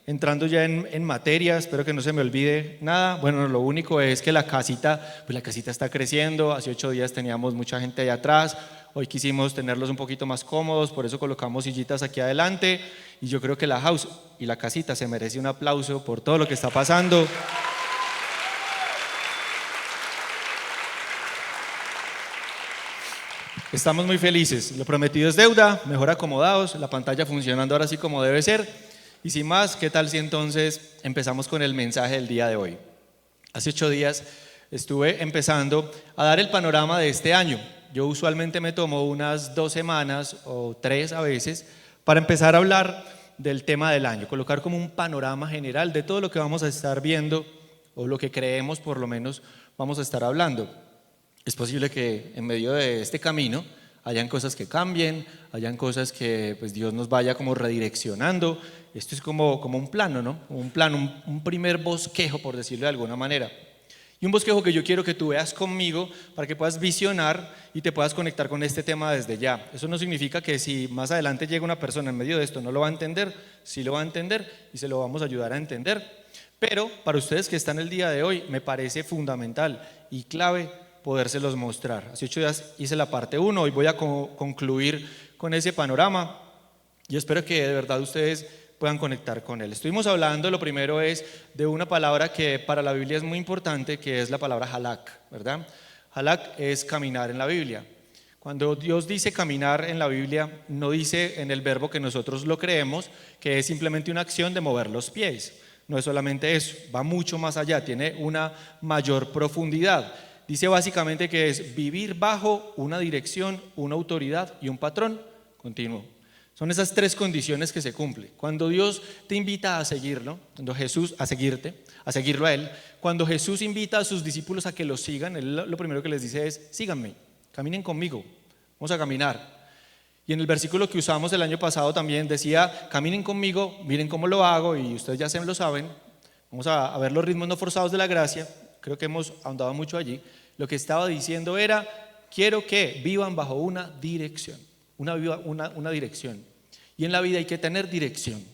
Entrando ya en materia, espero que no se me olvide nada. Bueno, lo único es que la casita, pues la casita está creciendo. Hace 8 días teníamos mucha gente allá atrás. Hoy quisimos tenerlos un poquito más cómodos, por eso colocamos sillitas aquí adelante. Y yo creo que la house y la casita se merece un aplauso por todo lo que está pasando. Estamos muy felices. Lo prometido es deuda, mejor acomodados, la pantalla funcionando ahora sí como debe ser. Y sin más, ¿qué tal si entonces empezamos con el mensaje del día de hoy? Hace 8 días estuve empezando a dar el panorama de este año. Yo usualmente me tomo unas 2 semanas o 3 a veces para empezar a hablar del tema del año, colocar como un panorama general de todo lo que vamos a estar viendo o lo que creemos por lo menos vamos a estar hablando. Es posible que en medio de este camino hayan cosas que cambien, hayan cosas que pues Dios nos vaya como redireccionando. Esto es como un plano, ¿no? Un plano, un primer bosquejo, por decirlo de alguna manera. Y un bosquejo que yo quiero que tú veas conmigo para que puedas visionar y te puedas conectar con este tema desde ya. Eso no significa que si más adelante llega una persona en medio de esto no lo va a entender, sí lo va a entender y se lo vamos a ayudar a entender. Pero para ustedes que están el día de hoy me parece fundamental y clave podérselos mostrar. Hace 8 días hice la parte 1, hoy voy a concluir con ese panorama y espero que de verdad ustedes puedan conectar con él. Estuvimos hablando, lo primero es de una palabra que para la Biblia es muy importante, que es la palabra halak, ¿verdad? Halak es caminar en la Biblia. Cuando Dios dice caminar en la Biblia, no dice en el verbo que nosotros lo creemos, que es simplemente una acción de mover los pies. No es solamente eso, va mucho más allá, tiene una mayor profundidad. Dice básicamente que es vivir bajo una dirección, una autoridad y un patrón continuo. Son esas 3 condiciones que se cumplen. Cuando Dios te invita a seguirlo, cuando Jesús a seguirte, a seguirlo a Él, cuando Jesús invita a sus discípulos a que lo sigan, Él lo primero que les dice es, síganme, caminen conmigo, vamos a caminar. Y en el versículo que usamos el año pasado también decía, caminen conmigo, miren cómo lo hago y ustedes ya se lo saben. Vamos a ver los ritmos no forzados de la gracia, creo que hemos ahondado mucho allí. Lo que estaba diciendo era, quiero que vivan bajo una dirección, una dirección. Y en la vida hay que tener dirección,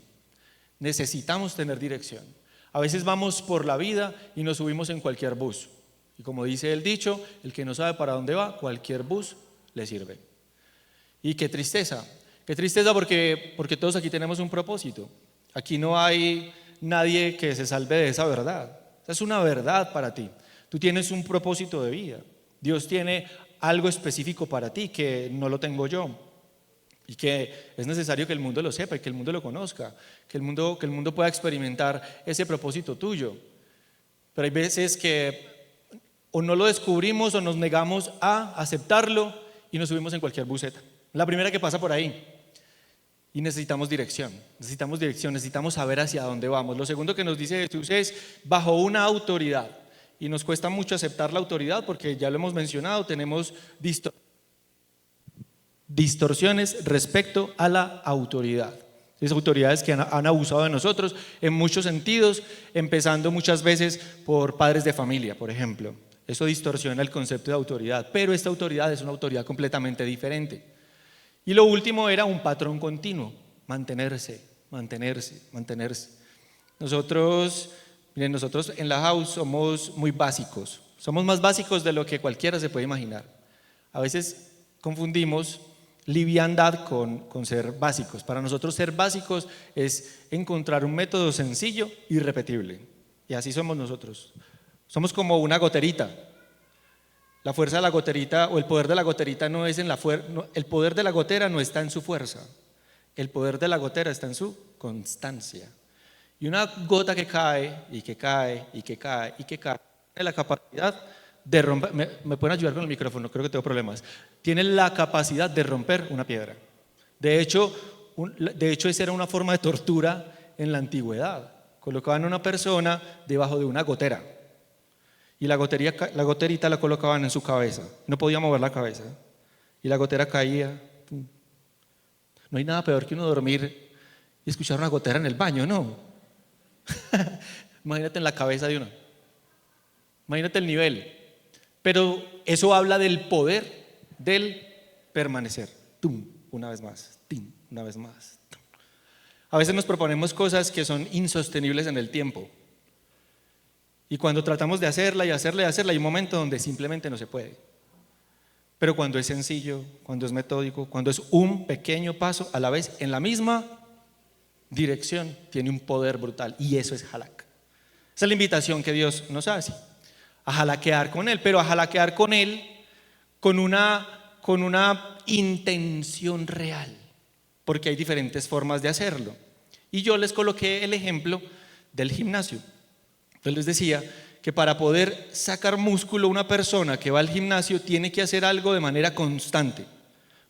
necesitamos tener dirección. A veces vamos por la vida y nos subimos en cualquier bus. Y como dice el dicho, el que no sabe para dónde va, cualquier bus le sirve. Y qué tristeza porque todos aquí tenemos un propósito. Aquí no hay nadie que se salve de esa verdad. Esa es una verdad para ti. Tú tienes un propósito de vida. Dios tiene algo específico para ti que no lo tengo yo. Y que es necesario que el mundo lo sepa y que el mundo lo conozca. Que el mundo pueda experimentar ese propósito tuyo. Pero hay veces que o no lo descubrimos o nos negamos a aceptarlo y nos subimos en cualquier buseta. La primera que pasa por ahí. Y necesitamos dirección, necesitamos saber hacia dónde vamos. Lo segundo que nos dice Jesús es bajo una autoridad. Y nos cuesta mucho aceptar la autoridad porque ya lo hemos mencionado, tenemos distorsiones respecto a la autoridad. Esas autoridades que han abusado de nosotros en muchos sentidos, empezando muchas veces por padres de familia, por ejemplo. Eso distorsiona el concepto de autoridad, pero esta autoridad es una autoridad completamente diferente. Y lo último era un patrón continuo, mantenerse. Nosotros en la house somos muy básicos, somos más básicos de lo que cualquiera se puede imaginar. A veces confundimos liviandad con ser básicos. Para nosotros ser básicos es encontrar un método sencillo y repetible. Y así somos nosotros. Somos como una goterita. La fuerza de la goterita o el poder de la goterita no es en la fuerza, el poder de la gotera no está en su fuerza, el poder de la gotera está en su constancia. Y una gota que cae y que cae y que cae y que cae tiene la capacidad de romper. ¿Me pueden ayudar con el micrófono? Creo que tengo problemas. Tiene la capacidad de romper una piedra. De hecho, esa era una forma de tortura en la antigüedad. Colocaban a una persona debajo de una gotera. Y la goterita la colocaban en su cabeza. No podía mover la cabeza. Y la gotera caía. No hay nada peor que uno dormir y escuchar una gotera en el baño, ¿no? Imagínate en la cabeza de uno. Imagínate el nivel. Pero eso habla del poder del permanecer. Tum, una vez más. Tim, una vez más. Tum. A veces nos proponemos cosas que son insostenibles en el tiempo. Y cuando tratamos de hacerla y hacerla y hacerla, hay un momento donde simplemente no se puede. Pero cuando es sencillo, cuando es metódico, cuando es un pequeño paso a la vez en la misma dirección, tiene un poder brutal. Y eso es halak. Esa es la invitación que Dios nos hace, a halakear con Él, pero a halakear con Él con una intención real, porque hay diferentes formas de hacerlo. Y yo les coloqué el ejemplo del gimnasio. Entonces les decía que para poder sacar músculo una persona que va al gimnasio tiene que hacer algo de manera constante,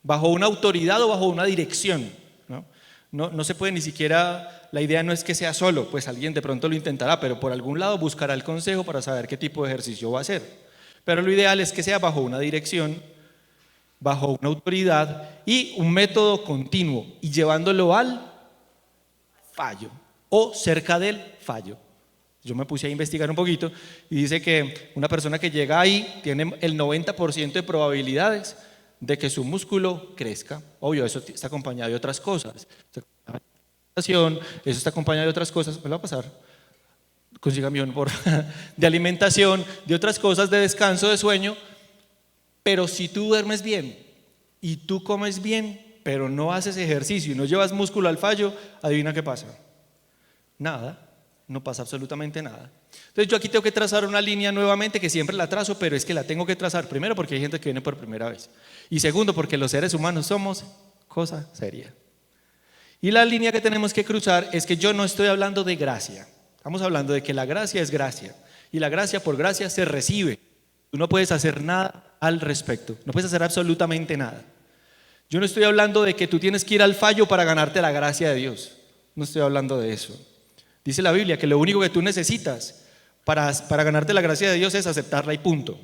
bajo una autoridad o bajo una dirección, ¿no? No se puede ni siquiera, la idea no es que sea solo, pues alguien de pronto lo intentará, pero por algún lado buscará el consejo para saber qué tipo de ejercicio va a hacer. Pero lo ideal es que sea bajo una dirección, bajo una autoridad y un método continuo y llevándolo al fallo o cerca del fallo. Yo me puse a investigar un poquito y dice que una persona que llega ahí tiene el 90% de probabilidades de que su músculo crezca. Obvio, eso está acompañado de otras cosas. Eso está acompañado de otras cosas. ¿Me lo va a pasar? Consígame un por de alimentación, de otras cosas, de descanso, de sueño. Pero si tú duermes bien y tú comes bien, pero no haces ejercicio y no llevas músculo al fallo, adivina qué pasa. Nada. No pasa absolutamente nada. Entonces yo aquí tengo que trazar una línea nuevamente, que siempre la trazo, pero es que la tengo que trazar primero porque hay gente que viene por primera vez y segundo porque los seres humanos somos cosa seria. Y la línea que tenemos que cruzar es que yo no estoy hablando de gracia, estamos hablando de que la gracia es gracia y la gracia por gracia se recibe. Tú no puedes hacer nada al respecto, no puedes hacer absolutamente nada. Yo no estoy hablando de que tú tienes que ir al fallo para ganarte la gracia de Dios, no estoy hablando de eso. Dice la Biblia que lo único que tú necesitas para ganarte la gracia de Dios es aceptarla y punto.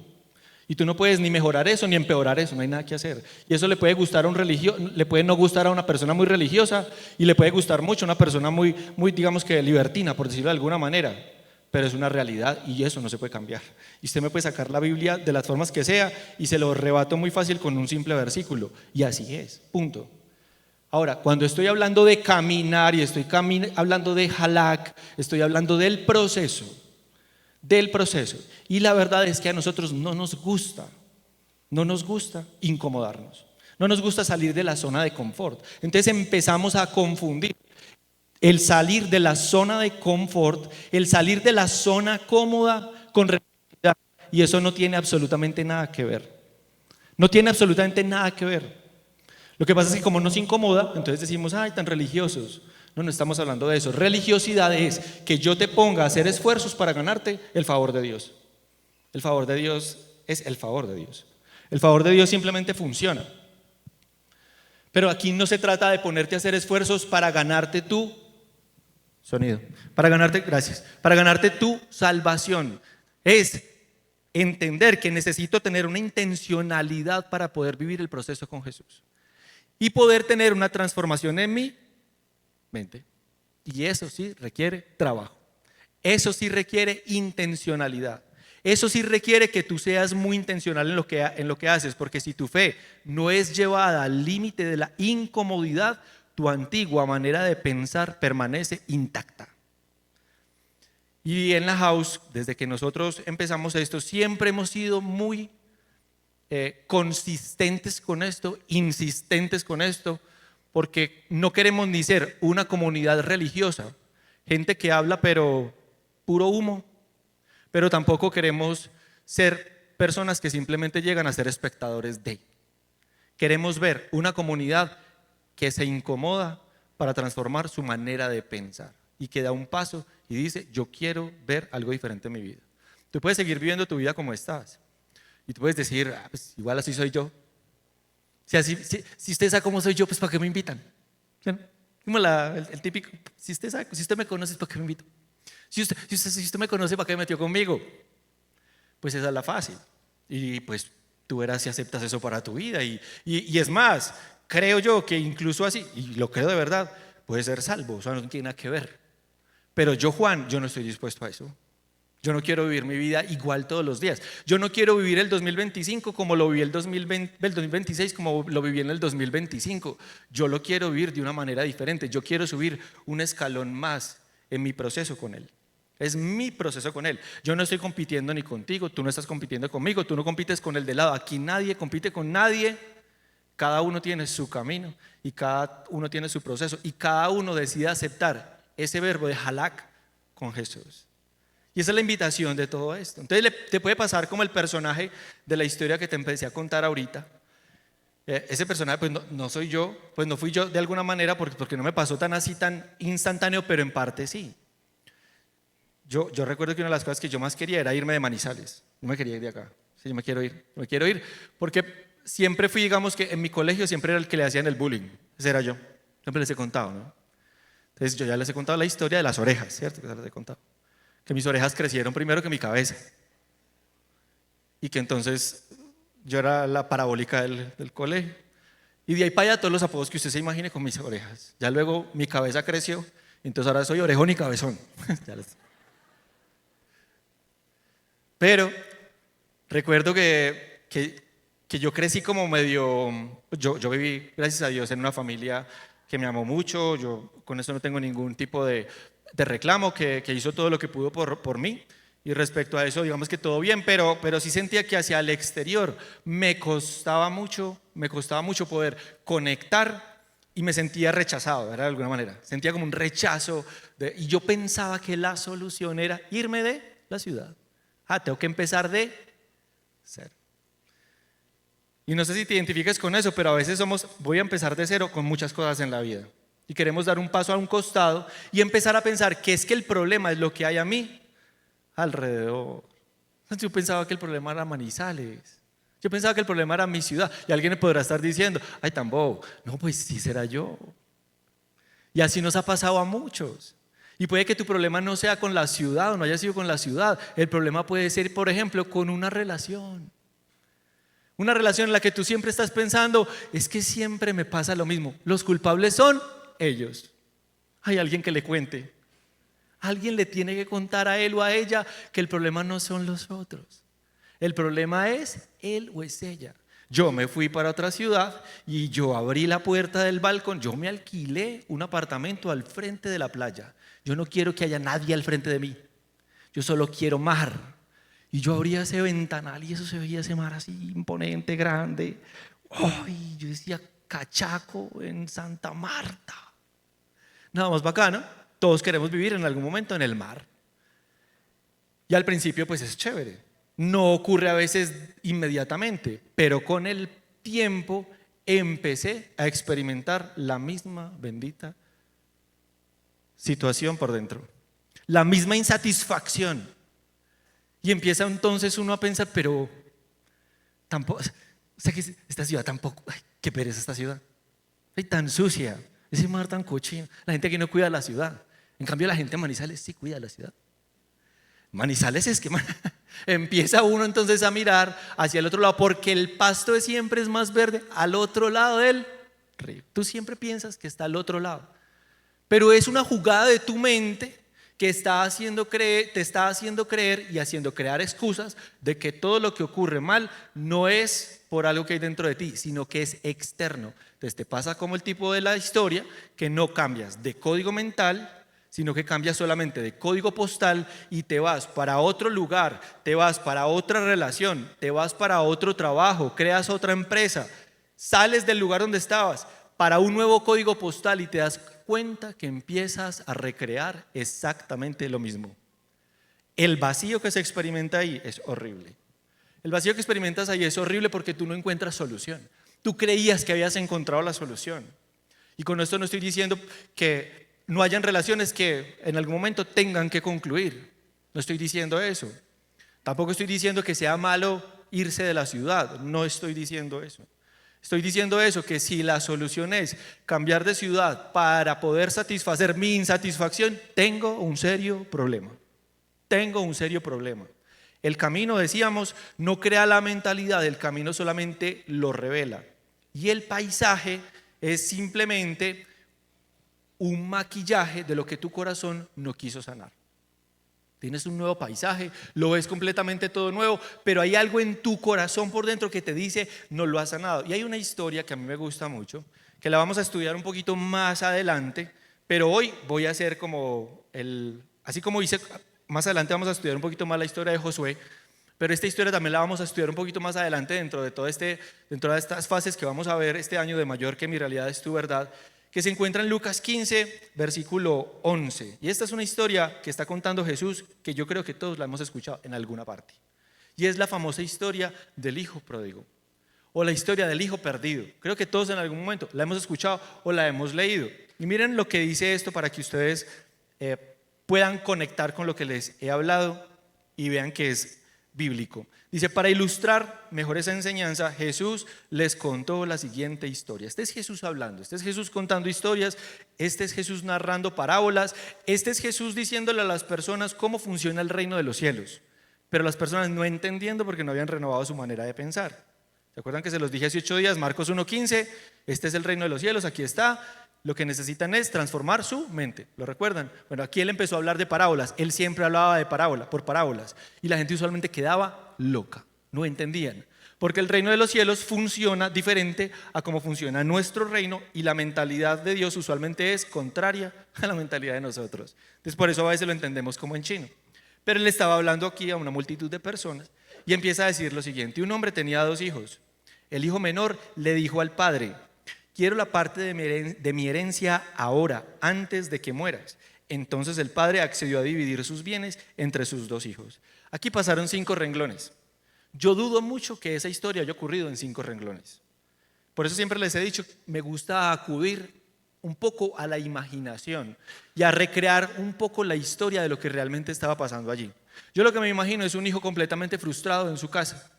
Y tú no puedes ni mejorar eso ni empeorar eso, no hay nada que hacer. Y eso le puede gustar a un religioso, le puede no gustar a una persona muy religiosa y le puede gustar mucho a una persona muy digamos que libertina, por decirlo de alguna manera. Pero es una realidad y eso no se puede cambiar. Y usted me puede sacar la Biblia de las formas que sea y se lo rebato muy fácil con un simple versículo. Y así es, punto. Ahora, cuando estoy hablando de caminar y estoy hablando de halak, estoy hablando del proceso. Y la verdad es que a nosotros no nos gusta incomodarnos. No nos gusta salir de la zona de confort. Entonces empezamos a confundir el salir de la zona de confort, el salir de la zona cómoda con responsabilidad. Y eso no tiene absolutamente nada que ver. No tiene absolutamente nada que ver. Lo que pasa es que como nos incomoda, entonces decimos, ay, tan religiosos. No estamos hablando de eso. Religiosidad es que yo te ponga a hacer esfuerzos para ganarte el favor de Dios. El favor de Dios es el favor de Dios. El favor de Dios simplemente funciona. Pero aquí no se trata de ponerte a hacer esfuerzos para ganarte tu sonido. Para ganarte tu salvación. Es entender que necesito tener una intencionalidad para poder vivir el proceso con Jesús. Y poder tener una transformación en mi mente. Y eso sí requiere trabajo. Eso sí requiere intencionalidad. Eso sí requiere que tú seas muy intencional en lo que haces, porque si tu fe no es llevada al límite de la incomodidad, tu antigua manera de pensar permanece intacta. Y en la house, desde que nosotros empezamos esto, siempre hemos sido muy consistentes con esto, insistentes con esto, porque no queremos ni ser una comunidad religiosa, gente que habla pero puro humo, pero tampoco queremos ser personas que simplemente llegan a ser espectadores de. Queremos ver una comunidad que se incomoda para transformar su manera de pensar y que da un paso y dice, yo quiero ver algo diferente en mi vida. Tú puedes seguir viviendo tu vida como estás. Y tú puedes decir, pues igual así soy yo. Si usted sabe cómo soy yo, pues ¿para qué me invitan? ¿Sí? Como el típico, si usted me conoce, ¿para qué me invito? Si usted me conoce, ¿para qué me metió conmigo? Pues esa es la fácil. Y pues tú verás si aceptas eso para tu vida. Y es más, creo yo que incluso así, y lo creo de verdad, puede ser salvo, o sea, no tiene nada que ver. Pero yo, Juan, yo no estoy dispuesto a eso. Yo no quiero vivir mi vida igual todos los días. Yo no quiero vivir el 2025 como lo viví el 2026, como lo viví en el 2025. Yo lo quiero vivir de una manera diferente. Yo quiero subir un escalón más en mi proceso con Él. Es mi proceso con Él. Yo no estoy compitiendo ni contigo, tú no estás compitiendo conmigo, tú no compites con el de lado. Aquí nadie compite con nadie. Cada uno tiene su camino y cada uno tiene su proceso. Y cada uno decide aceptar ese verbo de halak con Jesús. Y esa es la invitación de todo esto. Entonces te puede pasar como el personaje de la historia que te empecé a contar ahorita. Ese personaje pues no soy yo, pues no fui yo de alguna manera porque no me pasó tan así, tan instantáneo, pero en parte sí. Yo recuerdo que una de las cosas que yo más quería era irme de Manizales. No me quería ir de acá. Sí, yo me quiero ir porque siempre fui, digamos que en mi colegio siempre era el que le hacían el bullying. Ese era yo. Siempre les he contado, ¿no? Entonces yo ya les he contado la historia de las orejas, ¿cierto? Que les he contado. Que mis orejas crecieron primero que mi cabeza y que entonces yo era la parabólica del colegio y de ahí para allá todos los apodos que usted se imagine con mis orejas. Ya luego mi cabeza creció, entonces ahora soy orejón y cabezón. Pero recuerdo que yo crecí como medio, yo viví, gracias a Dios, en una familia que me amó mucho. Yo con eso no tengo ningún tipo de reclamo, que hizo todo lo que pudo por mí. Y respecto a eso, digamos que todo bien, pero sí sentía que hacia el exterior me costaba mucho poder conectar y me sentía rechazado, ¿verdad? De alguna manera. Sentía como un rechazo y yo pensaba que la solución era irme de la ciudad. Tengo que empezar de cero. Y no sé si te identificas con eso, pero a veces voy a empezar de cero con muchas cosas en la vida. Y queremos dar un paso a un costado y empezar a pensar que es que el problema es lo que hay a mí alrededor. Yo pensaba que el problema era Manizales. Yo pensaba que el problema era mi ciudad. Y alguien me podrá estar diciendo, ay, tan bobo. No, pues sí será yo. Y así nos ha pasado a muchos. Y puede que tu problema no sea con la ciudad o no haya sido con la ciudad. El problema puede ser, por ejemplo, con una relación. Una relación en la que tú siempre estás pensando, es que siempre me pasa lo mismo. Los culpables son ellos. Hay alguien que le cuente. Alguien le tiene que contar a él o a ella que el problema no son los otros. El problema es él o es ella. Yo me fui para otra ciudad y yo abrí la puerta del balcón. Yo me alquilé un apartamento al frente de la playa. Yo no quiero que haya nadie al frente de mí. Yo solo quiero mar. Y yo abría ese ventanal y eso se veía ese mar así imponente, grande. ¡Ay! Yo decía, Cachaco en Santa Marta. Nada más bacano. Todos queremos vivir en algún momento en el mar. Y al principio pues es chévere. No ocurre a veces inmediatamente, pero con el tiempo empecé a experimentar la misma bendita situación por dentro. La misma insatisfacción. Y empieza entonces uno a pensar, pero tampoco, o sea que esta ciudad tampoco, ay, qué pereza esta ciudad. Ay, tan sucia, ese mar tan cochino. La gente aquí no cuida la ciudad. En cambio la gente de Manizales sí cuida la ciudad. Manizales es que empieza uno entonces a mirar hacia el otro lado porque el pasto siempre es más verde al otro lado del río. Tú siempre piensas que está al otro lado, pero es una jugada de tu mente que te está haciendo creer y haciendo crear excusas de que todo lo que ocurre mal no es por algo que hay dentro de ti, sino que es externo. Entonces te pasa como el tipo de la historia, que no cambias de código mental, sino que cambias solamente de código postal y te vas para otro lugar, te vas para otra relación, te vas para otro trabajo, creas otra empresa, sales del lugar donde estabas para un nuevo código postal y te das cuenta que empiezas a recrear exactamente lo mismo. El vacío que se experimenta ahí es horrible. El vacío que experimentas ahí es horrible porque tú no encuentras solución. Tú creías que habías encontrado la solución. Y con esto no estoy diciendo que no hayan relaciones que en algún momento tengan que concluir. No estoy diciendo eso. Tampoco estoy diciendo que sea malo irse de la ciudad. No estoy diciendo eso. Estoy diciendo eso, que si la solución es cambiar de ciudad para poder satisfacer mi insatisfacción, tengo un serio problema. Tengo un serio problema. El camino, decíamos, no crea la mentalidad, el camino solamente lo revela. Y el paisaje es simplemente un maquillaje de lo que tu corazón no quiso sanar. tienes un nuevo paisaje, lo ves completamente todo nuevo, pero hay algo en tu corazón por dentro que te dice, no lo has sanado. Y hay una historia que a mí me gusta mucho, que la vamos a estudiar un poquito más adelante, pero hoy voy a hacer así como hice, más adelante vamos a estudiar un poquito más la historia de Josué, pero esta historia también la vamos a estudiar un poquito más adelante dentro de estas fases que vamos a ver este año de Mayor que mi realidad es tu verdad, que se encuentra en Lucas 15, versículo 11. Y esta es una historia que está contando Jesús, que yo creo que todos la hemos escuchado en alguna parte. Y es la famosa historia del hijo pródigo, o la historia del hijo perdido. Creo que todos en algún momento la hemos escuchado o la hemos leído. Y miren lo que dice esto para que ustedes puedan conectar con lo que les he hablado y vean que es bíblico. Dice, para ilustrar mejor esa enseñanza, Jesús les contó la siguiente historia. Este es Jesús hablando, este es Jesús contando historias, este es Jesús narrando parábolas, este es Jesús diciéndole a las personas cómo funciona el reino de los cielos, pero las personas no entendiendo porque no habían renovado su manera de pensar. ¿Se acuerdan que se los dije hace 8 días? Marcos 1:15, este es el reino de los cielos, aquí está. Lo que necesitan es transformar su mente. ¿Lo recuerdan? Bueno, aquí él empezó a hablar de parábolas. Él siempre hablaba de por parábolas. Y la gente usualmente quedaba loca. No entendían. Porque el reino de los cielos funciona diferente a cómo funciona nuestro reino. Y la mentalidad de Dios usualmente es contraria a la mentalidad de nosotros. Entonces por eso a veces lo entendemos como en chino. Pero él estaba hablando aquí a una multitud de personas. Y empieza a decir lo siguiente. Un hombre tenía 2 hijos. El hijo menor le dijo al padre: quiero la parte de mi herencia ahora, antes de que mueras. Entonces el padre accedió a dividir sus bienes entre sus 2 hijos. Aquí pasaron 5 renglones. Yo dudo mucho que esa historia haya ocurrido en 5 renglones. Por eso siempre les he dicho, me gusta acudir un poco a la imaginación y a recrear un poco la historia de lo que realmente estaba pasando allí. Yo lo que me imagino es un hijo completamente frustrado en su casa.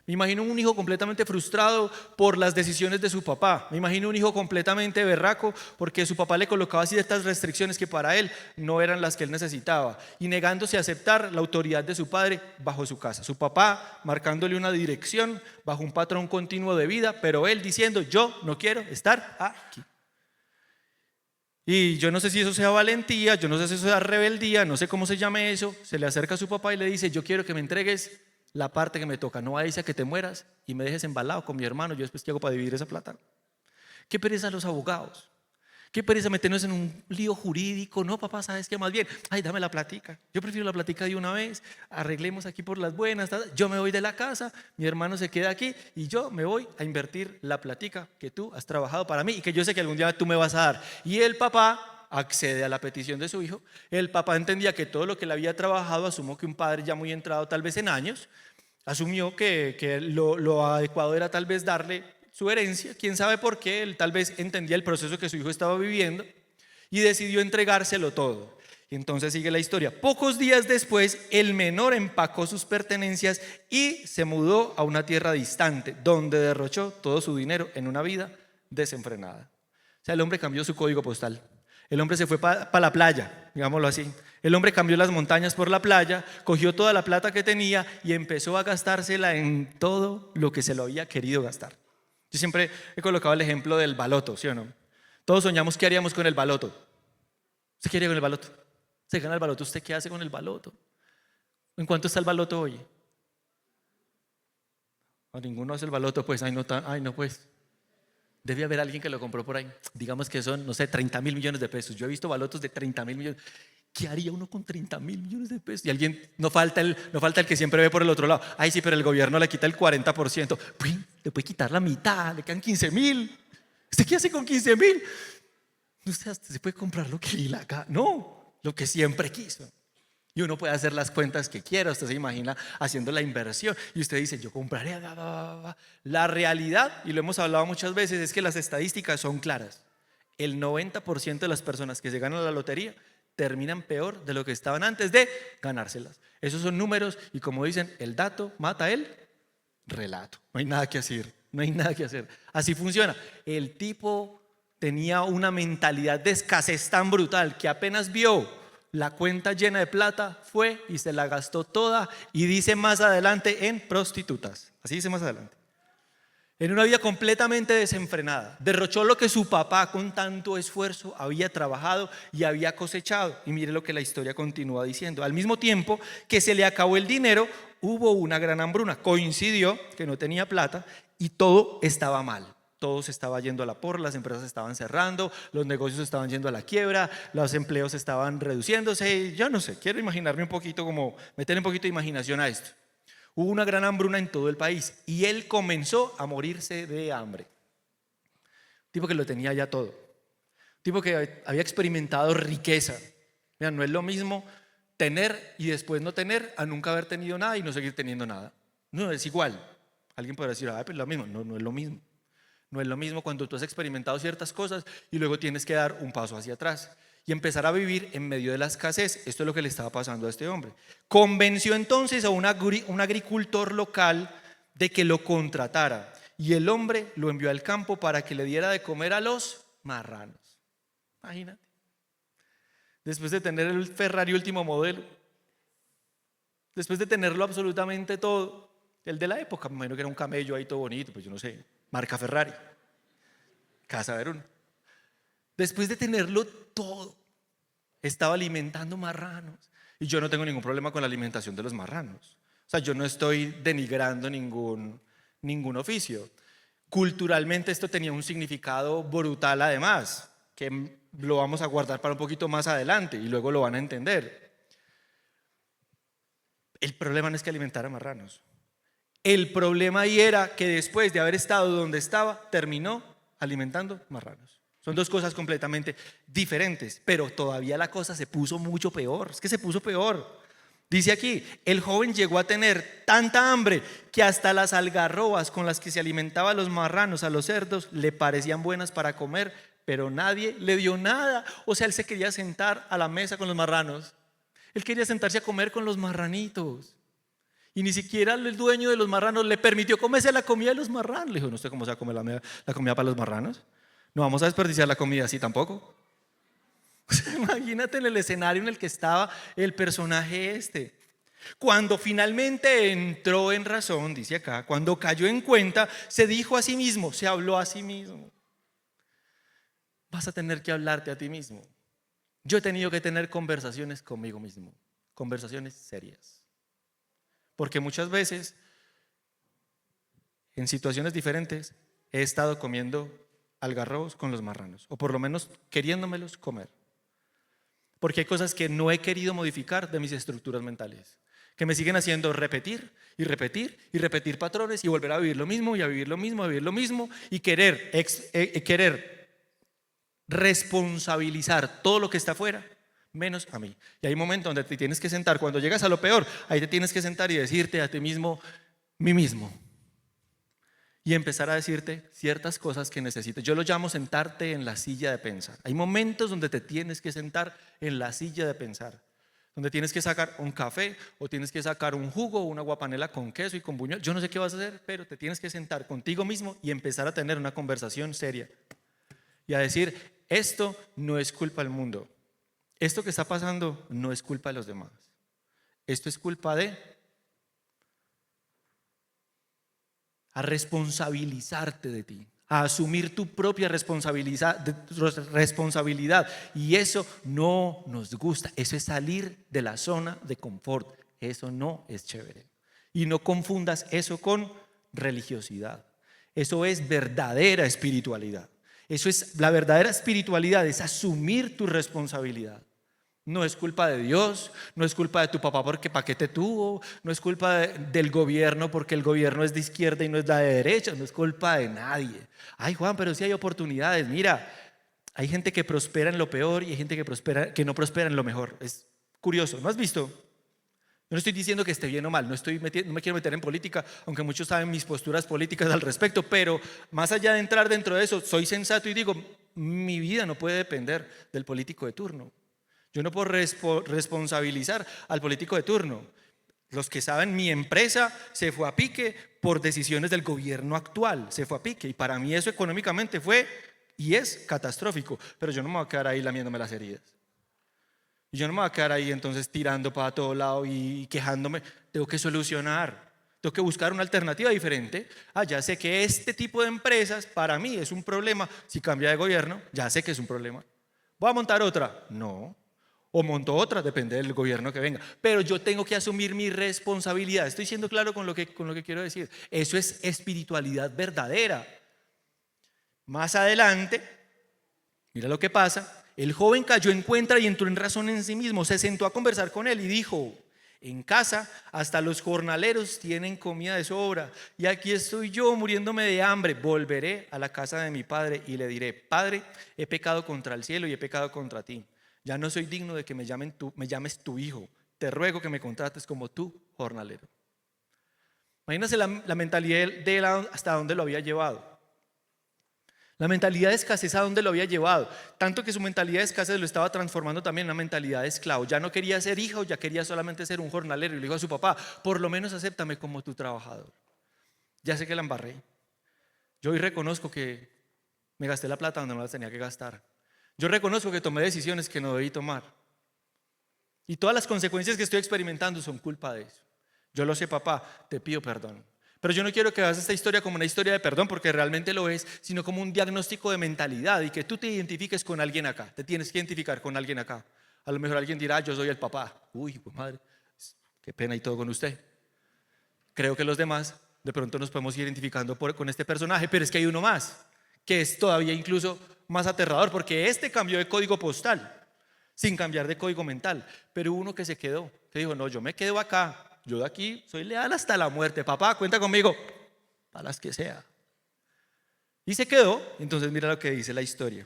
Me imagino un hijo completamente frustrado por las decisiones de su papá. Me imagino un hijo completamente berraco porque su papá le colocaba ciertas restricciones que para él no eran las que él necesitaba, y negándose a aceptar la autoridad de su padre bajo su casa. Su papá marcándole una dirección bajo un patrón continuo de vida, pero él diciendo: yo no quiero estar aquí. Y yo no sé si eso sea valentía, yo no sé si eso sea rebeldía, no sé cómo se llame eso. Se le acerca a su papá y le dice: yo quiero que me entregues la parte que me toca, no vayas a que te mueras y me dejes embalado con mi hermano. Yo después, ¿qué hago para dividir esa plata? Qué pereza los abogados, qué pereza meternos en un lío jurídico. No, papá, ¿sabes qué? Más bien, ay, dame la platica. Yo prefiero la platica de una vez, arreglemos aquí por las buenas. Yo me voy de la casa, mi hermano se queda aquí y yo me voy a invertir la platica que tú has trabajado para mí y que yo sé que algún día tú me vas a dar. Y el papá accede a la petición de su hijo. El papá entendía que todo lo que él había trabajado, asumo que un padre ya muy entrado tal vez en años, asumió que lo adecuado era tal vez darle su herencia. Quién sabe por qué, él tal vez entendía el proceso que su hijo estaba viviendo y decidió entregárselo todo. Y entonces sigue la historia. Pocos días después, el menor empacó sus pertenencias y se mudó a una tierra distante, donde derrochó todo su dinero en una vida desenfrenada. O sea, el hombre cambió su código postal. El hombre se fue para la playa, digámoslo así. El hombre cambió las montañas por la playa, cogió toda la plata que tenía y empezó a gastársela en todo lo que se lo había querido gastar. Yo siempre he colocado el ejemplo del baloto, ¿sí o no? Todos soñamos qué haríamos con el baloto. ¿Usted qué haría con el baloto? Se gana el baloto, ¿usted qué hace con el baloto? ¿En cuánto está el baloto hoy? A ninguno hace el baloto, pues, ay no, pues. Debe haber alguien que lo compró por ahí. Digamos que son, no sé, 30.000 millones de pesos. Yo he visto balotos de 30.000 millones. ¿Qué haría uno con 30.000 millones de pesos? Y alguien, no falta el que siempre ve por el otro lado. Ay, sí, pero el gobierno le quita el 40%. Pues, le puede quitar la mitad, le quedan 15.000. ¿Usted qué hace con 15.000? Usted se puede comprar lo que le haga. No, lo que siempre quiso. Y uno puede hacer las cuentas que quiera. Usted se imagina haciendo la inversión y usted dice: yo compraré. La realidad, y lo hemos hablado muchas veces, es que las estadísticas son claras. El 90% de las personas que se ganan la lotería terminan peor de lo que estaban antes de ganárselas. Esos son números y, como dicen, el dato mata el relato. No hay nada que hacer, no hay nada que hacer. Así funciona. El tipo tenía una mentalidad de escasez tan brutal que apenas vio la cuenta llena de plata, fue y se la gastó toda, y dice más adelante, en prostitutas. Así dice más adelante. en una vida completamente desenfrenada. Derrochó lo que su papá con tanto esfuerzo había trabajado y había cosechado. Y mire lo que la historia continúa diciendo. Al mismo tiempo que se le acabó el dinero, hubo una gran hambruna. Coincidió que no tenía plata y todo estaba mal. Todo se estaba yendo a la porra, las empresas estaban cerrando, los negocios estaban yendo a la quiebra, los empleos estaban reduciéndose. Yo no sé, quiero imaginarme un poquito, como meterle un poquito de imaginación a esto. Hubo una gran hambruna en todo el país y él comenzó a morirse de hambre. Tipo que lo tenía ya todo. Tipo que había experimentado riqueza. Mira, no es lo mismo tener y después no tener a nunca haber tenido nada y no seguir teniendo nada. No, es igual. Alguien podrá decir, pues es lo mismo. No, no es lo mismo. No es lo mismo cuando tú has experimentado ciertas cosas y luego tienes que dar un paso hacia atrás y empezar a vivir en medio de la escasez. Esto es lo que le estaba pasando a este hombre. Convenció entonces a un agricultor local de que lo contratara y el hombre lo envió al campo para que le diera de comer a los marranos. Imagínate. Después de tener el Ferrari último modelo, después de tenerlo absolutamente todo, el de la época, me imagino que era un camello ahí todo bonito, pues yo no sé, marca Ferrari, Casa Verón. Después de tenerlo todo, estaba alimentando marranos. Y yo no tengo ningún problema con la alimentación de los marranos. O sea, yo no estoy denigrando ningún oficio. Culturalmente esto tenía un significado brutal además, que lo vamos a guardar para un poquito más adelante y luego lo van a entender. El problema no es que alimentara marranos. El problema ahí era que después de haber estado donde estaba, terminó alimentando marranos. Son dos cosas completamente diferentes, pero todavía la cosa se puso mucho peor. Es que se puso peor. Dice aquí, el joven llegó a tener tanta hambre que hasta las algarrobas con las que se alimentaban los marranos a los cerdos le parecían buenas para comer, pero nadie le dio nada. O sea, él se quería sentar a la mesa con los marranos. Él quería sentarse a comer con los marranitos. Y ni siquiera el dueño de los marranos le permitió comerse la comida de los marranos. Le dijo, no sé cómo se va a comer la comida para los marranos. No vamos a desperdiciar la comida así tampoco. O sea, imagínate en el escenario en el que estaba el personaje este. Cuando finalmente entró en razón, dice acá, cuando cayó en cuenta, se dijo a sí mismo, se habló a sí mismo. Vas a tener que hablarte a ti mismo. Yo he tenido que tener conversaciones conmigo mismo, conversaciones serias. Porque muchas veces, en situaciones diferentes, he estado comiendo algarrobos con los marranos, o por lo menos queriéndomelos comer. Porque hay cosas que no he querido modificar de mis estructuras mentales, que me siguen haciendo repetir y repetir y repetir patrones y volver a vivir lo mismo y a vivir lo mismo, a vivir lo mismo y querer responsabilizar todo lo que está afuera menos a mí. Y hay momentos donde te tienes que sentar, cuando llegas a lo peor, ahí te tienes que sentar y decirte a ti mismo, mí mismo. Y empezar a decirte ciertas cosas que necesites. Yo lo llamo sentarte en la silla de pensar. Hay momentos donde te tienes que sentar en la silla de pensar, donde tienes que sacar un café o tienes que sacar un jugo o una guapanela con queso y con buñuelos. Yo no sé qué vas a hacer, pero te tienes que sentar contigo mismo y empezar a tener una conversación seria. Y a decir, esto no es culpa del mundo. Esto que está pasando no es culpa de los demás. Esto es culpa de... A responsabilizarte de ti, a asumir tu propia responsabilidad. Y eso no nos gusta. Eso es salir de la zona de confort. Eso no es chévere. Y no confundas eso con religiosidad. Eso es verdadera espiritualidad. Eso es la verdadera espiritualidad, es asumir tu responsabilidad. No es culpa de Dios, no es culpa de tu papá porque para qué te tuvo, no es culpa del gobierno porque el gobierno es de izquierda y no es la de derecha, no es culpa de nadie. Ay, Juan, pero sí hay oportunidades. Mira, hay gente que prospera en lo peor y hay gente que no prospera en lo mejor. Es curioso, ¿no has visto? Yo no estoy diciendo que esté bien o mal, no me quiero meter en política, aunque muchos saben mis posturas políticas al respecto, pero más allá de entrar dentro de eso, soy sensato y digo, mi vida no puede depender del político de turno. Yo no puedo responsabilizar al político de turno. Los que saben, mi empresa se fue a pique por decisiones del gobierno actual, se fue a pique y para mí eso económicamente fue y es catastrófico, pero yo no me voy a quedar ahí lamiéndome las heridas. Y yo no me voy a quedar ahí entonces tirando para todo lado y quejándome. Tengo que solucionar. Tengo que buscar una alternativa diferente. Ya sé que este tipo de empresas para mí es un problema. Si cambia de gobierno, ya sé que es un problema. ¿Voy a montar otra? No. O monto otra, depende del gobierno que venga. Pero yo tengo que asumir mi responsabilidad. Estoy siendo claro con lo que quiero decir. Eso es espiritualidad verdadera. Más adelante, mira lo que pasa. El joven cayó en cuenta y entró en razón en sí mismo. Se sentó a conversar con él y dijo: en casa hasta los jornaleros tienen comida de sobra, y aquí estoy yo muriéndome de hambre. Volveré a la casa de mi padre y le diré: Padre, he pecado contra el cielo y he pecado contra ti. Ya no soy digno de que me llames tu hijo. Te ruego que me contrates como tu jornalero. Imagínense la mentalidad de él hasta dónde lo había llevado. La mentalidad de escasez a dónde lo había llevado. Tanto que su mentalidad de escasez lo estaba transformando también en una mentalidad de esclavo. Ya no quería ser hijo, ya quería solamente ser un jornalero. Y le dijo a su papá: por lo menos acéptame como tu trabajador. Ya sé que la embarré. Yo hoy reconozco que me gasté la plata donde no la tenía que gastar. Yo reconozco que tomé decisiones que no debí tomar. Y todas las consecuencias que estoy experimentando son culpa de eso. Yo lo sé, papá, te pido perdón. Pero yo no quiero que veas esta historia como una historia de perdón, porque realmente lo es, sino como un diagnóstico de mentalidad, y que tú te identifiques con alguien acá. Te tienes que identificar con alguien acá. A lo mejor alguien dirá: yo soy el papá. Uy, pues madre, qué pena y todo con usted. Creo que los demás de pronto nos podemos ir identificando con este personaje, pero es que hay uno más, que es todavía incluso más aterrador, porque este cambió de código postal sin cambiar de código mental. Pero uno que se quedó, que dijo: no, yo me quedo acá. Yo de aquí soy leal hasta la muerte. Papá, cuenta conmigo para las que sea. Y se quedó. Entonces mira lo que dice la historia.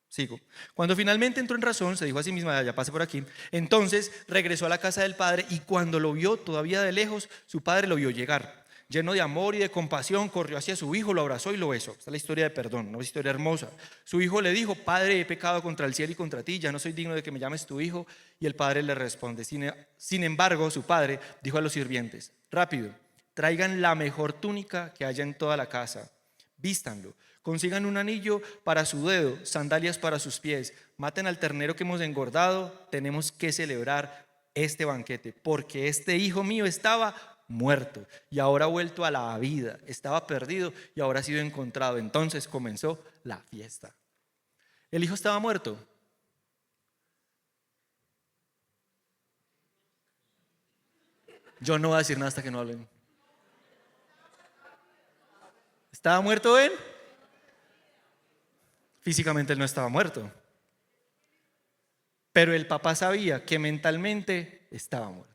Sigo. Cuando finalmente entró en razón, se dijo a sí misma: ya pasé por aquí. Entonces regresó a la casa del padre, y cuando lo vio todavía de lejos, su padre lo vio llegar. Lleno de amor y de compasión, corrió hacia su hijo, lo abrazó y lo besó. Esta es la historia de perdón, una historia hermosa. Su hijo le dijo: Padre, he pecado contra el cielo y contra ti, ya no soy digno de que me llames tu hijo. Y el padre le responde. Sin embargo, su padre dijo a los sirvientes: rápido, traigan la mejor túnica que haya en toda la casa, vístanlo, consigan un anillo para su dedo, sandalias para sus pies, maten al ternero que hemos engordado. Tenemos que celebrar este banquete, porque este hijo mío estaba muerto y ahora ha vuelto a la vida, estaba perdido y ahora ha sido encontrado. Entonces comenzó la fiesta. El hijo estaba muerto. Yo no voy a decir nada hasta que no hablen. ¿Estaba muerto él? Físicamente él no estaba muerto, pero el papá sabía que mentalmente estaba muerto.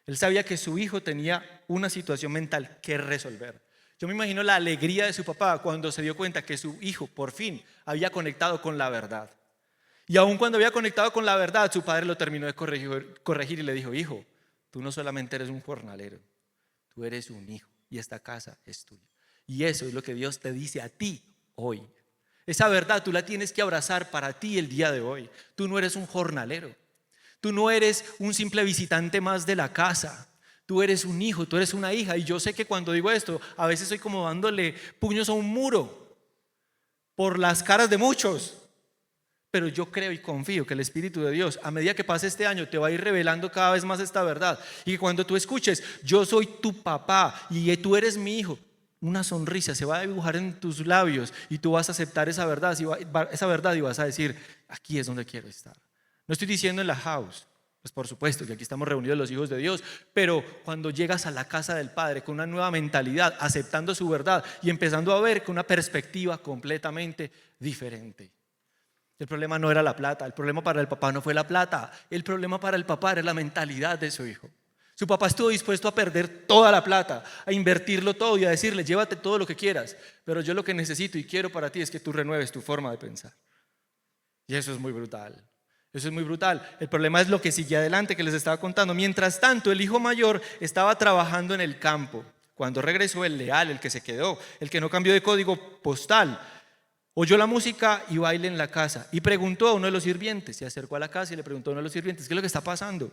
Él sabía que su hijo tenía una situación mental que resolver. Yo me imagino la alegría de su papá cuando se dio cuenta que su hijo por fin había conectado con la verdad. Y aun cuando había conectado con la verdad, su padre lo terminó de corregir y le dijo: hijo, tú no solamente eres un jornalero, tú eres un hijo y esta casa es tuya. Y eso es lo que Dios te dice a ti hoy. Esa verdad tú la tienes que abrazar para ti el día de hoy. Tú no eres un jornalero. Tú no eres un simple visitante más de la casa. Tú eres un hijo, tú eres una hija. Y yo sé que cuando digo esto, a veces estoy como dándole puños a un muro por las caras de muchos. Pero yo creo y confío que el Espíritu de Dios, a medida que pase este año, te va a ir revelando cada vez más esta verdad. Y que cuando tú escuches: yo soy tu papá y tú eres mi hijo, una sonrisa se va a dibujar en tus labios y tú vas a aceptar esa verdad y vas a decir: aquí es donde quiero estar. No estoy diciendo en la house, pues por supuesto que aquí estamos reunidos los hijos de Dios, pero cuando llegas a la casa del Padre con una nueva mentalidad, aceptando su verdad y empezando a ver con una perspectiva completamente diferente. El problema no era la plata, el problema para el papá no fue la plata, el problema para el papá era la mentalidad de su hijo. Su papá estuvo dispuesto a perder toda la plata, a invertirlo todo y a decirle: llévate todo lo que quieras, pero yo lo que necesito y quiero para ti es que tú renueves tu forma de pensar. Y eso es muy brutal. Eso es muy brutal. El problema es lo que sigue adelante, que les estaba contando. Mientras tanto, el hijo mayor estaba trabajando en el campo. Cuando regresó, el leal, el que se quedó, el que no cambió de código postal, oyó la música y baile en la casa y preguntó a uno de los sirvientes. Se acercó a la casa y le preguntó a uno de los sirvientes: ¿qué es lo que está pasando?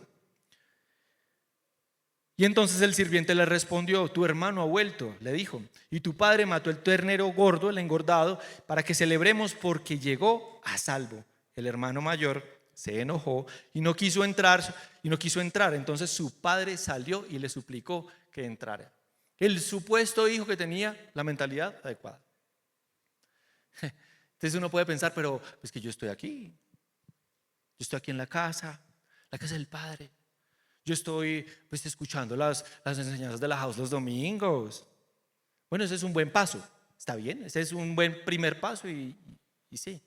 Y entonces el sirviente le respondió: tu hermano ha vuelto, le dijo, y tu padre mató el ternero gordo, el engordado, para que celebremos porque llegó a salvo. El hermano mayor se enojó y no quiso entrar. Entonces su padre salió y le suplicó que entrara. El supuesto hijo que tenía la mentalidad adecuada. Entonces uno puede pensar, pero es que yo estoy aquí en la casa del Padre. Yo estoy pues escuchando las enseñanzas de la house los domingos. Bueno, ese es un buen paso, está bien, ese es un buen primer paso y sí.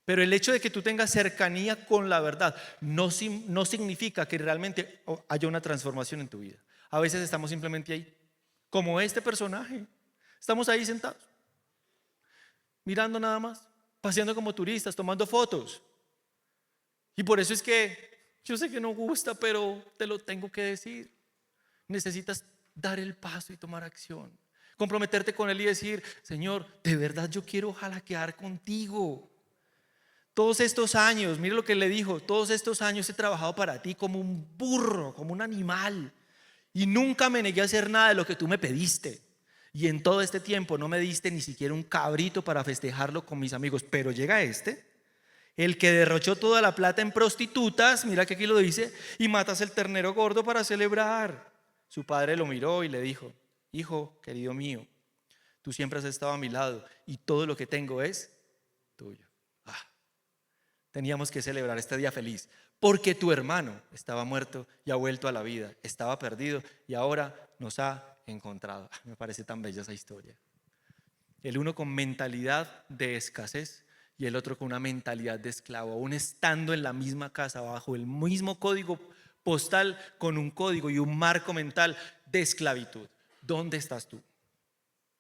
Pero el hecho de que tú tengas cercanía con la verdad no significa que realmente haya una transformación en tu vida. A veces estamos simplemente ahí, como este personaje. Estamos ahí sentados, mirando nada más, paseando como turistas, tomando fotos. Y por eso es que yo sé que no gusta, pero te lo tengo que decir. Necesitas dar el paso y tomar acción. Comprometerte con Él y decir, Señor, de verdad yo quiero jalaquear contigo. Todos estos años, mire lo que le dijo, todos estos años he trabajado para ti como un burro, como un animal. Y nunca me negué a hacer nada de lo que tú me pediste. Y en todo este tiempo no me diste ni siquiera un cabrito para festejarlo con mis amigos. Pero llega el que derrochó toda la plata en prostitutas, mira que aquí lo dice, y matas el ternero gordo para celebrar. Su padre lo miró y le dijo, hijo querido mío, tú siempre has estado a mi lado y todo lo que tengo es tuyo. Teníamos que celebrar este día feliz porque tu hermano estaba muerto y ha vuelto a la vida, estaba perdido y ahora nos ha encontrado. Me parece tan bella esa historia. El uno con mentalidad de escasez y el otro con una mentalidad de esclavo, aún estando en la misma casa, bajo el mismo código postal, con un código y un marco mental de esclavitud. ¿Dónde estás tú?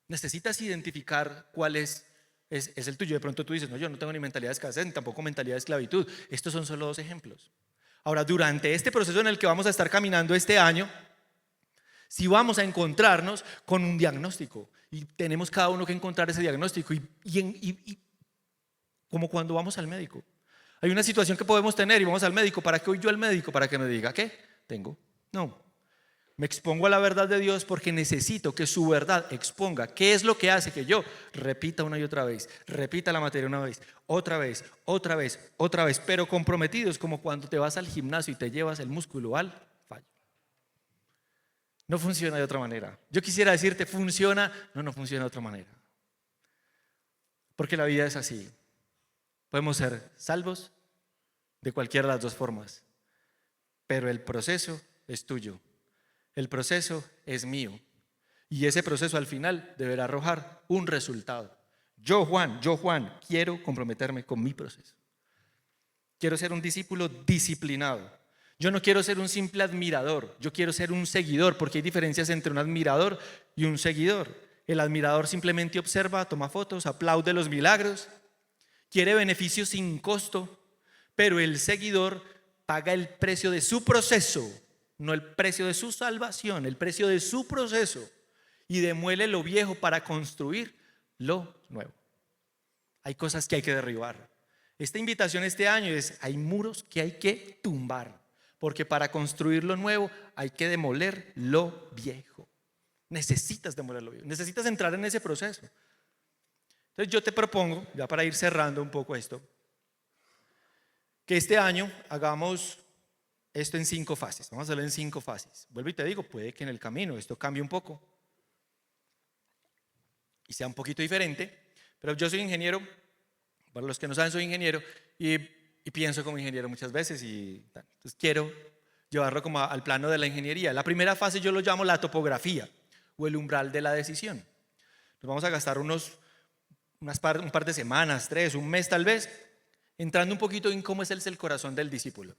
Necesitas identificar cuál es el tuyo. De pronto tú dices, no, yo no tengo ni mentalidad de escasez, ni tampoco mentalidad de esclavitud. Estos son solo dos ejemplos. Ahora, durante este proceso en el que vamos a estar caminando este año, si vamos a encontrarnos con un diagnóstico y tenemos cada uno que encontrar ese diagnóstico y como cuando vamos al médico. Hay una situación que podemos tener y vamos al médico. ¿Para qué voy yo al médico? ¿Para que me diga qué tengo? No. Me expongo a la verdad de Dios porque necesito que su verdad exponga qué es lo que hace que yo repita una y otra vez, repita la materia una vez, otra vez, otra vez, otra vez, pero comprometidos como cuando te vas al gimnasio y te llevas el músculo al fallo. No funciona de otra manera. Yo quisiera decirte, funciona, no funciona de otra manera. Porque la vida es así. Podemos ser salvos de cualquiera de las dos formas, pero el proceso es tuyo. El proceso es mío y ese proceso al final deberá arrojar un resultado. Yo Juan, quiero comprometerme con mi proceso. Quiero ser un discípulo disciplinado. Yo no quiero ser un simple admirador, yo quiero ser un seguidor, porque hay diferencias entre un admirador y un seguidor. El admirador simplemente observa, toma fotos, aplaude los milagros, quiere beneficios sin costo, pero el seguidor paga el precio de su proceso. No el precio de su salvación, el precio de su proceso, y demuele lo viejo para construir lo nuevo. Hay cosas que hay que derribar. Esta invitación este año es, hay muros que hay que tumbar, porque para construir lo nuevo hay que demoler lo viejo. Necesitas demoler lo viejo, necesitas entrar en ese proceso. Entonces yo te propongo, ya para ir cerrando un poco esto, que este año hagamos esto en 5 fases. Vamos a hacerlo en 5 fases. Vuelvo y te digo, puede que en el camino esto cambie un poco y sea un poquito diferente, pero yo soy ingeniero, para los que no saben soy ingeniero y pienso como ingeniero muchas veces y entonces quiero llevarlo como al plano de la ingeniería. La primera fase yo lo llamo la topografía o el umbral de la decisión. Nos vamos a gastar un par de semanas, 3, un mes tal vez, entrando un poquito en cómo es el corazón del discípulo.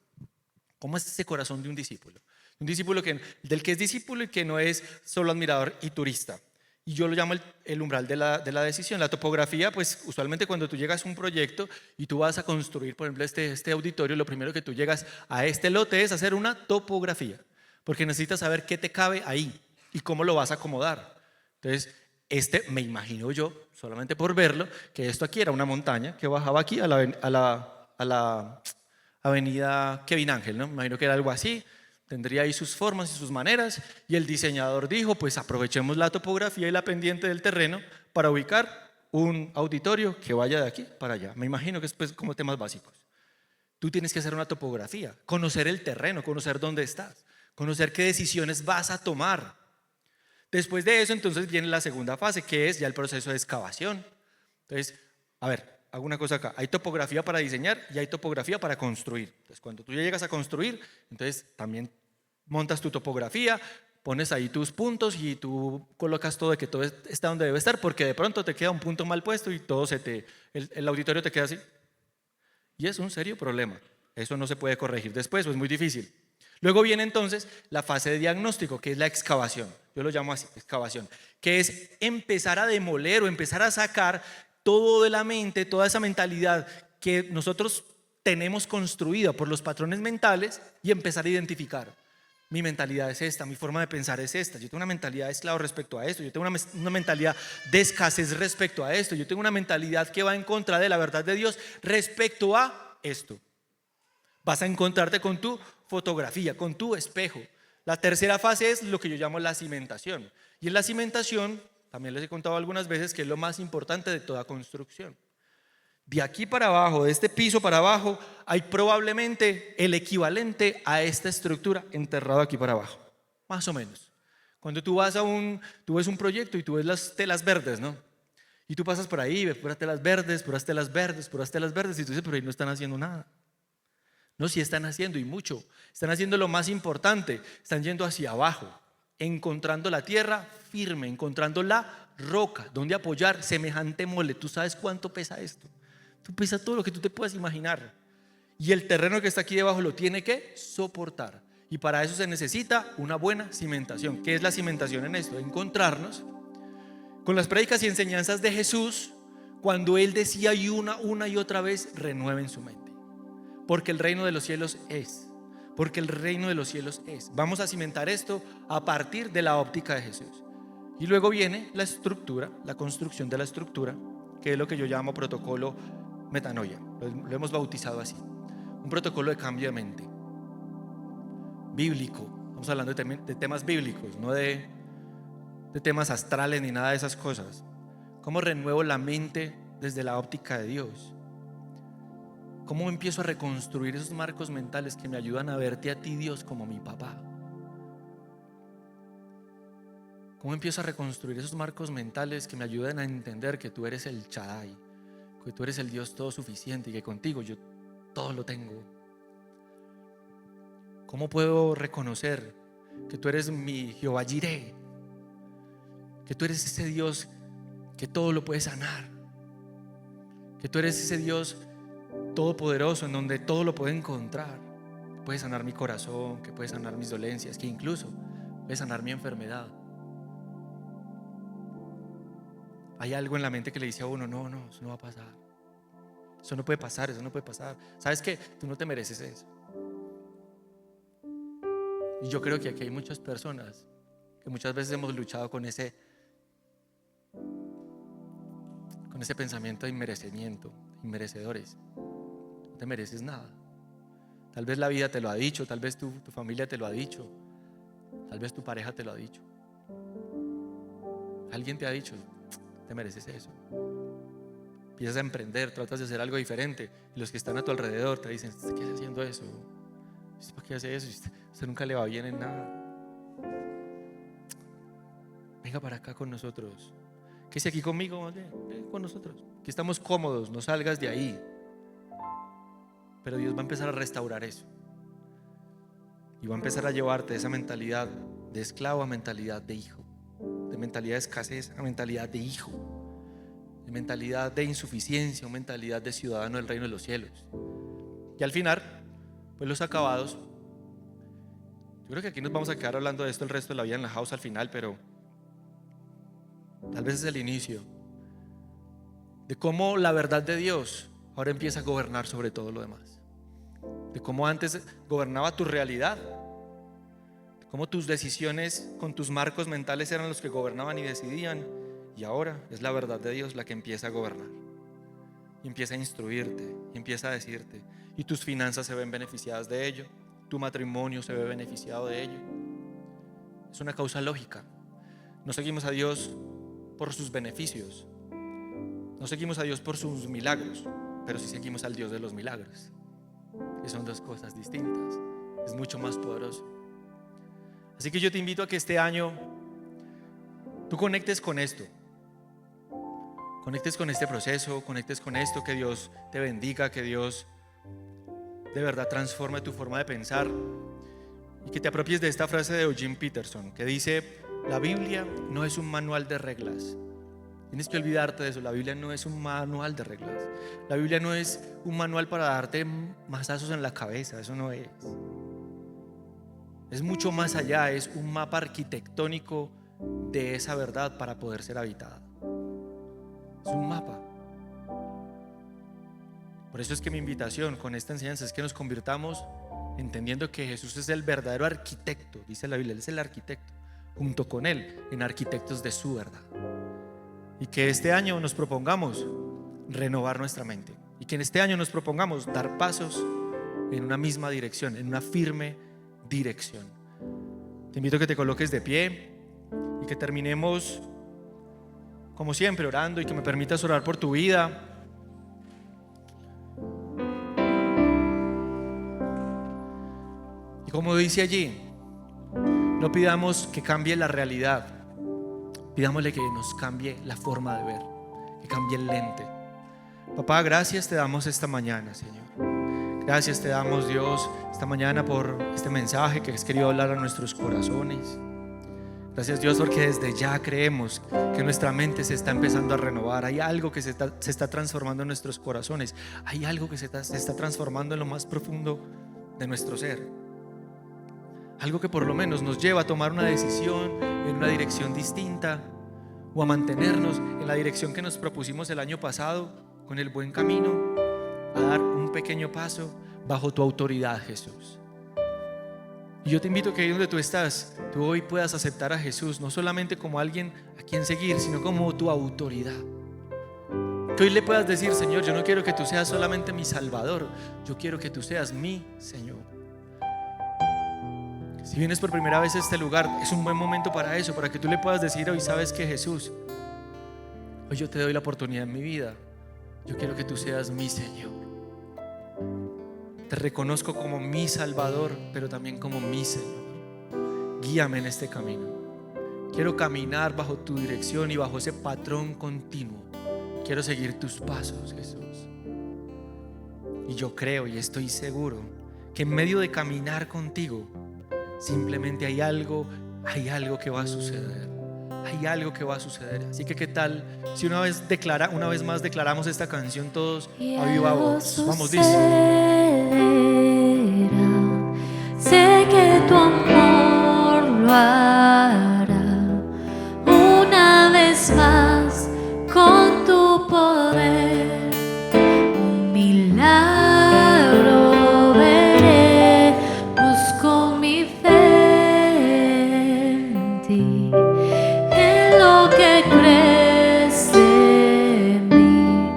¿Cómo es ese corazón de un discípulo? Un discípulo del que es discípulo y que no es solo admirador y turista. Y yo lo llamo el umbral de la decisión. La topografía, pues usualmente cuando tú llegas a un proyecto y tú vas a construir, por ejemplo, este auditorio, lo primero que tú llegas a este lote es hacer una topografía, porque necesitas saber qué te cabe ahí y cómo lo vas a acomodar. Entonces, me imagino yo, solamente por verlo, que esto aquí era una montaña que bajaba aquí a la avenida Kevin Ángel, ¿no? Me imagino que era algo así, tendría ahí sus formas y sus maneras, y el diseñador dijo, pues aprovechemos la topografía y la pendiente del terreno para ubicar un auditorio que vaya de aquí para allá. Me imagino que es pues como temas básicos. Tú tienes que hacer una topografía, conocer el terreno, conocer dónde estás, conocer qué decisiones vas a tomar. Después de eso, entonces viene la segunda fase, que es ya el proceso de excavación. Entonces, a ver, hago una cosa acá. Hay topografía para diseñar y hay topografía para construir. Entonces, cuando tú ya llegas a construir, entonces también montas tu topografía, pones ahí tus puntos y tú colocas todo de que todo está donde debe estar, porque de pronto te queda un punto mal puesto y todo el auditorio te queda así. Y es un serio problema. Eso no se puede corregir después, o es muy difícil. Luego viene entonces la fase de diagnóstico, que es la excavación. Yo lo llamo así, excavación, que es empezar a demoler o empezar a sacar todo de la mente, toda esa mentalidad que nosotros tenemos construida por los patrones mentales y empezar a identificar. Mi mentalidad es esta, mi forma de pensar es esta. Yo tengo una mentalidad de esclavo respecto a esto. Yo tengo una mentalidad de escasez respecto a esto. Yo tengo una mentalidad que va en contra de la verdad de Dios respecto a esto. Vas a encontrarte con tu fotografía, con tu espejo. La tercera fase es lo que yo llamo la cimentación. Y en la cimentación, también les he contado algunas veces que es lo más importante de toda construcción. De aquí para abajo, de este piso para abajo, hay probablemente el equivalente a esta estructura enterrado aquí para abajo, más o menos. Cuando tú ves un proyecto y tú ves las telas verdes, ¿no? Y tú pasas por ahí, ves puras telas verdes, puras telas verdes, puras telas verdes, y tú dices, pero ahí no están haciendo nada. No, sí están haciendo y mucho. Están haciendo lo más importante, están yendo hacia abajo, encontrando la tierra firme, encontrando la roca donde apoyar semejante mole. ¿Tú sabes cuánto pesa esto? Tú pesa todo lo que tú te puedas imaginar. Y el terreno que está aquí debajo lo tiene que soportar. Y para eso se necesita una buena cimentación. ¿Qué es la cimentación en esto? Encontrarnos con las prédicas y enseñanzas de Jesús cuando Él decía y una y otra vez, renueven su mente. Porque el reino de los cielos es. Porque el reino de los cielos es. Vamos a cimentar esto a partir de la óptica de Jesús. Y luego viene la estructura, la construcción de la estructura, que es lo que yo llamo protocolo metanoia. Lo hemos bautizado así. Un protocolo de cambio de mente. Bíblico. Estamos hablando de temas bíblicos, no de temas astrales ni nada de esas cosas. ¿Cómo renuevo la mente desde la óptica de Dios? ¿Cómo empiezo a reconstruir esos marcos mentales que me ayudan a verte a ti, Dios, como mi papá? ¿Cómo empiezo a reconstruir esos marcos mentales que me ayudan a entender que tú eres el Shaddai, que tú eres el Dios todo suficiente y que contigo yo todo lo tengo? ¿Cómo puedo reconocer que tú eres mi Jehová Jireh, que tú eres ese Dios que todo lo puede sanar, que tú eres ese Dios todopoderoso en donde todo lo puede encontrar, que puede sanar mi corazón, que puede sanar mis dolencias, que incluso puede sanar mi enfermedad? Hay algo en la mente que le dice a uno, no, eso no va a pasar, eso no puede pasar, eso no puede pasar. ¿Sabes qué? Tú no te mereces eso. Y yo creo que aquí hay muchas personas que muchas veces hemos luchado con ese pensamiento de inmerecimiento, inmerecedores. No te mereces nada. Tal vez la vida te lo ha dicho, tal vez tu familia te lo ha dicho, tal vez tu pareja te lo ha dicho. Alguien te ha dicho, te mereces eso. Empiezas a emprender, tratas de hacer algo diferente y los que están a tu alrededor te dicen, ¿qué está haciendo eso? ¿Para qué hace eso? Usted nunca le va bien en nada. Venga para acá con nosotros. Quédese aquí conmigo, ven con nosotros. Aquí estamos cómodos, no salgas de ahí. Pero Dios va a empezar a restaurar eso. Y va a empezar a llevarte de esa mentalidad de esclavo a mentalidad de hijo. De mentalidad de escasez a mentalidad de hijo. De mentalidad de insuficiencia a mentalidad de ciudadano del reino de los cielos. Y al final, pues los acabados. Yo creo que aquí nos vamos a quedar hablando de esto el resto de la vida en la house al final, pero tal vez es el inicio de cómo la verdad de Dios ahora empieza a gobernar sobre todo lo demás. De cómo antes gobernaba tu realidad, de cómo tus decisiones con tus marcos mentales eran los que gobernaban y decidían, y ahora es la verdad de Dios la que empieza a gobernar y empieza a instruirte y empieza a decirte, y tus finanzas se ven beneficiadas de ello, tu matrimonio se ve beneficiado de ello. Es una causa lógica. No seguimos a Dios por sus beneficios, no seguimos a Dios por sus milagros, pero sí seguimos al Dios de los milagros, que son dos cosas distintas. Es mucho más poderoso. Así que yo te invito a que este año tú conectes con esto, conectes con este proceso, conectes con esto, que Dios te bendiga, que Dios de verdad transforme tu forma de pensar y que te apropies de esta frase de Eugene Peterson que dice: la Biblia no es un manual de reglas. Tienes que olvidarte de eso. La Biblia no es un manual de reglas. La Biblia no es un manual para darte mazazos en la cabeza. Eso no es. Es mucho más allá. Es un mapa arquitectónico de esa verdad para poder ser habitada. Es un mapa. Por eso es que mi invitación con esta enseñanza es que nos convirtamos entendiendo que Jesús es el verdadero arquitecto. Dice la Biblia, Él es el arquitecto, junto con Él, en arquitectos de su verdad. Y que este año nos propongamos renovar nuestra mente. Y que en este año nos propongamos dar pasos en una misma dirección, en una firme dirección. Te invito a que te coloques de pie y que terminemos, como siempre, orando, y que me permitas orar por tu vida. Y como dice allí, no pidamos que cambie la realidad, pidámosle que nos cambie la forma de ver, que cambie el lente. Papá, gracias te damos esta mañana, Señor. Gracias te damos, Dios, esta mañana por este mensaje que has querido hablar a nuestros corazones. Gracias, Dios, porque desde ya creemos que nuestra mente se está empezando a renovar. Hay algo que se está transformando en nuestros corazones. Hay algo que se está transformando en lo más profundo de nuestro ser. Algo que por lo menos nos lleva a tomar una decisión en una dirección distinta, o a mantenernos en la dirección que nos propusimos el año pasado, con el buen camino, a dar un pequeño paso bajo tu autoridad, Jesús. Y yo te invito a que ahí donde tú estás, tú hoy puedas aceptar a Jesús no solamente como alguien a quien seguir, sino como tu autoridad. Que hoy le puedas decir: Señor, yo no quiero que tú seas solamente mi Salvador, yo quiero que tú seas mi Señor. Si vienes por primera vez a este lugar, es un buen momento para eso, para que tú le puedas decir hoy: sabes que Jesús, hoy yo te doy la oportunidad en mi vida, yo quiero que tú seas mi Señor. Te reconozco como mi Salvador, pero también como mi Señor. Guíame en este camino. Quiero caminar bajo tu dirección y bajo ese patrón continuo. Quiero seguir tus pasos, Jesús. Y yo creo y estoy seguro que en medio de caminar contigo, simplemente hay algo que va a suceder. Hay algo que va a suceder. Así que ¿qué tal si una vez más declaramos esta canción todos a viva voz? Vamos, dice: sé que tu amor lo hará una vez más con tu poder. Un milagro veré, busco mi fe en ti, en lo que crees de mí.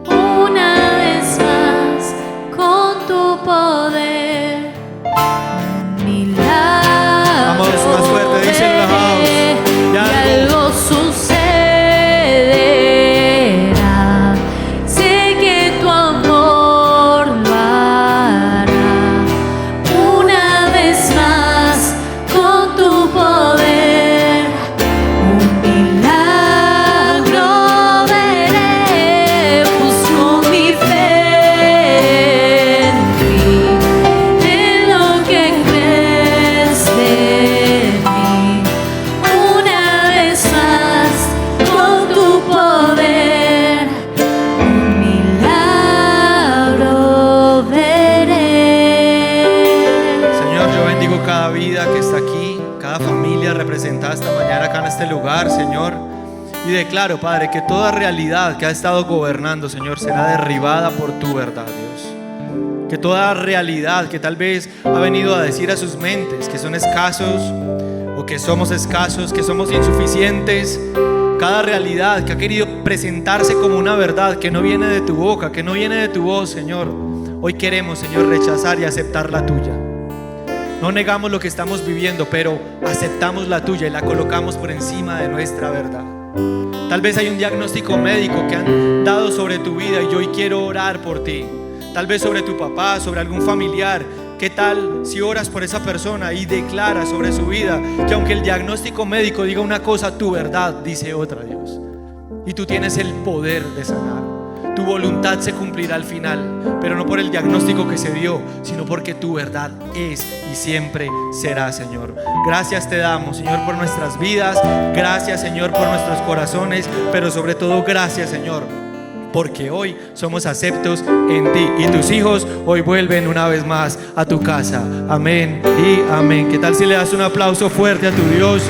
Una vez más con tu poder, un milagro. Vamos, más fuerte, dice en la house. Y algo sucederá. Sé que tu amor lo hará una vez más con tu poder. Un milagro veré, busco mi fe en ti, en lo que crees de mí. Una vez más con tu poder, un milagro veré. Señor, yo bendigo cada vida que está aquí, cada familia representada esta mañana acá en este lugar, Señor. Y declaro, Padre, que toda realidad que ha estado gobernando, Señor, será derribada por tu verdad, Dios. Que toda realidad que tal vez ha venido a decir a sus mentes que son escasos, o que somos escasos, que somos insuficientes, cada realidad que ha querido presentarse como una verdad que no viene de tu boca, que no viene de tu voz, Señor, hoy queremos, Señor, rechazar y aceptar la tuya. No negamos lo que estamos viviendo, pero aceptamos la tuya y la colocamos por encima de nuestra verdad. Tal vez hay un diagnóstico médico que han dado sobre tu vida y yo hoy quiero orar por ti. Tal vez sobre tu papá, sobre algún familiar ¿Qué tal si oras por esa persona y declaras sobre su vida que aunque el diagnóstico médico diga una cosa, tu verdad dice otra, Dios? Y tú tienes el poder de sanar. Tu voluntad se cumplirá al final, pero no por el diagnóstico que se dio, sino porque tu verdad es y siempre será, Señor. Gracias te damos, Señor, por nuestras vidas. Gracias, Señor, por nuestros corazones, pero sobre todo gracias, Señor, porque hoy somos aceptos en ti y tus hijos hoy vuelven una vez más a tu casa. Amén y amén. ¿Qué tal si le das un aplauso fuerte a tu Dios?